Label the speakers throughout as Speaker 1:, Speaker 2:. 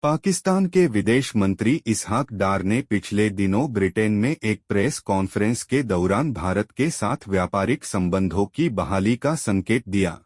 Speaker 1: पाकिस्तान के विदेश मंत्री इसहाक डार ने पिछले दिनों ब्रिटेन में एक प्रेस कॉन्फ्रेंस के दौरान भारत के साथ व्यापारिक संबंधों की बहाली का संकेत दिया।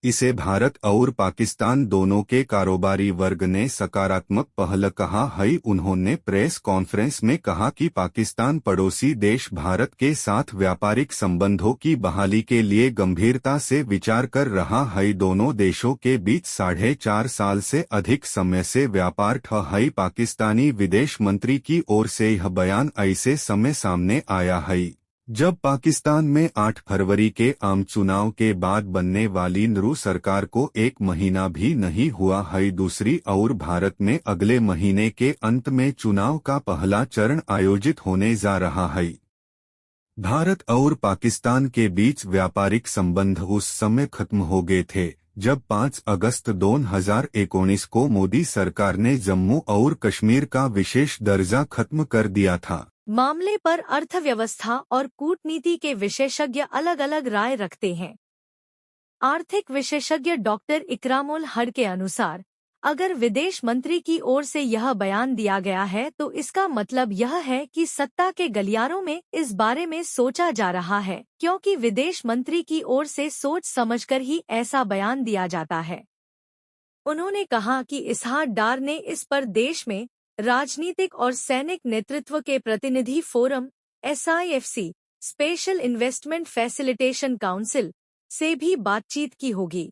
Speaker 1: इसे भारत और पाकिस्तान दोनों के कारोबारी वर्ग ने सकारात्मक पहल कहा है। उन्होंने प्रेस कॉन्फ्रेंस में कहा कि पाकिस्तान पड़ोसी देश भारत के साथ व्यापारिक संबंधों की बहाली के लिए गंभीरता से विचार कर रहा है। दोनों देशों के बीच 4.5 साल से अधिक समय से व्यापार ठप है। पाकिस्तानी विदेश मंत्री की ओर से यह बयान ऐसे समय सामने आया है जब पाकिस्तान में 8 फरवरी के आम चुनाव के बाद बनने वाली नरू सरकार को एक महीना भी नहीं हुआ है। दूसरी ओर भारत में अगले महीने के अंत में चुनाव का पहला चरण आयोजित होने जा रहा है। भारत और पाकिस्तान के बीच व्यापारिक संबंध उस समय खत्म हो गए थे जब 5 अगस्त 2019 को मोदी सरकार ने जम्मू और कश्मीर का विशेष दर्जा खत्म कर दिया था।
Speaker 2: मामले पर अर्थव्यवस्था और कूटनीति के विशेषज्ञ अलग अलग राय रखते हैं। आर्थिक विशेषज्ञ डॉक्टर इकरामुल हक के अनुसार, अगर विदेश मंत्री की ओर से यह बयान दिया गया है तो इसका मतलब यह है कि सत्ता के गलियारों में इस बारे में सोचा जा रहा है, क्योंकि विदेश मंत्री की ओर से सोच समझकर ही ऐसा बयान दिया जाता है। उन्होंने कहा कि इसहाक डार ने इस पर देश में राजनीतिक और सैनिक नेतृत्व के प्रतिनिधि forum SIFC special investment facilitation council से भी बातचीत की होगी।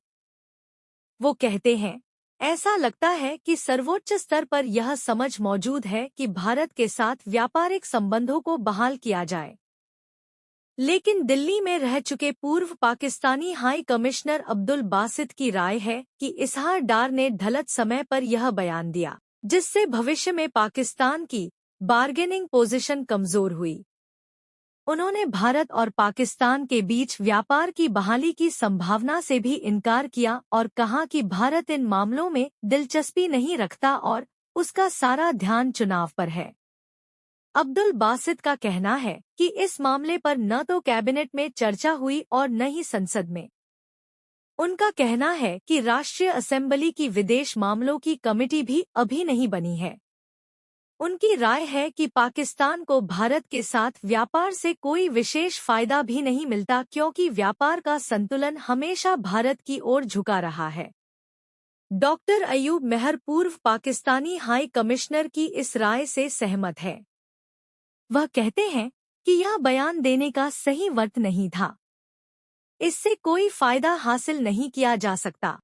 Speaker 2: वो कहते हैं, ऐसा लगता है कि सर्वोच्च स्तर पर यह समझ मौजूद है कि भारत के साथ व्यापारिक संबंधों को बहाल किया जाए। लेकिन दिल्ली में रह चुके पूर्व पाकिस्तानी हाई कमिश्नर अब्दुल बासित की राय है कि इसहाक डार ने गलत समय पर यह बयान दिया, जिससे भविष्य में पाकिस्तान की बार्गेनिंग पोजीशन कमजोर हुई। उन्होंने भारत और पाकिस्तान के बीच व्यापार की बहाली की संभावना से भी इनकार किया और कहा कि भारत इन मामलों में दिलचस्पी नहीं रखता और उसका सारा ध्यान चुनाव पर है। अब्दुल बासित का कहना है कि इस मामले पर न तो कैबिनेट में चर्चा हुई और न ही संसद में। उनका कहना है कि राष्ट्रीय असेंबली की विदेश मामलों की कमेटी भी अभी नहीं बनी है। उनकी राय है कि पाकिस्तान को भारत के साथ व्यापार से कोई विशेष फायदा भी नहीं मिलता, क्योंकि व्यापार का संतुलन हमेशा भारत की ओर झुका रहा है। डॉक्टर अयूब मेहर पूर्व पाकिस्तानी हाई कमिश्नर की इस राय से सहमत है। वह कहते हैं कि यह बयान देने का सही वक्त नहीं था। इससे कोई फायदा हासिल नहीं किया जा सकता।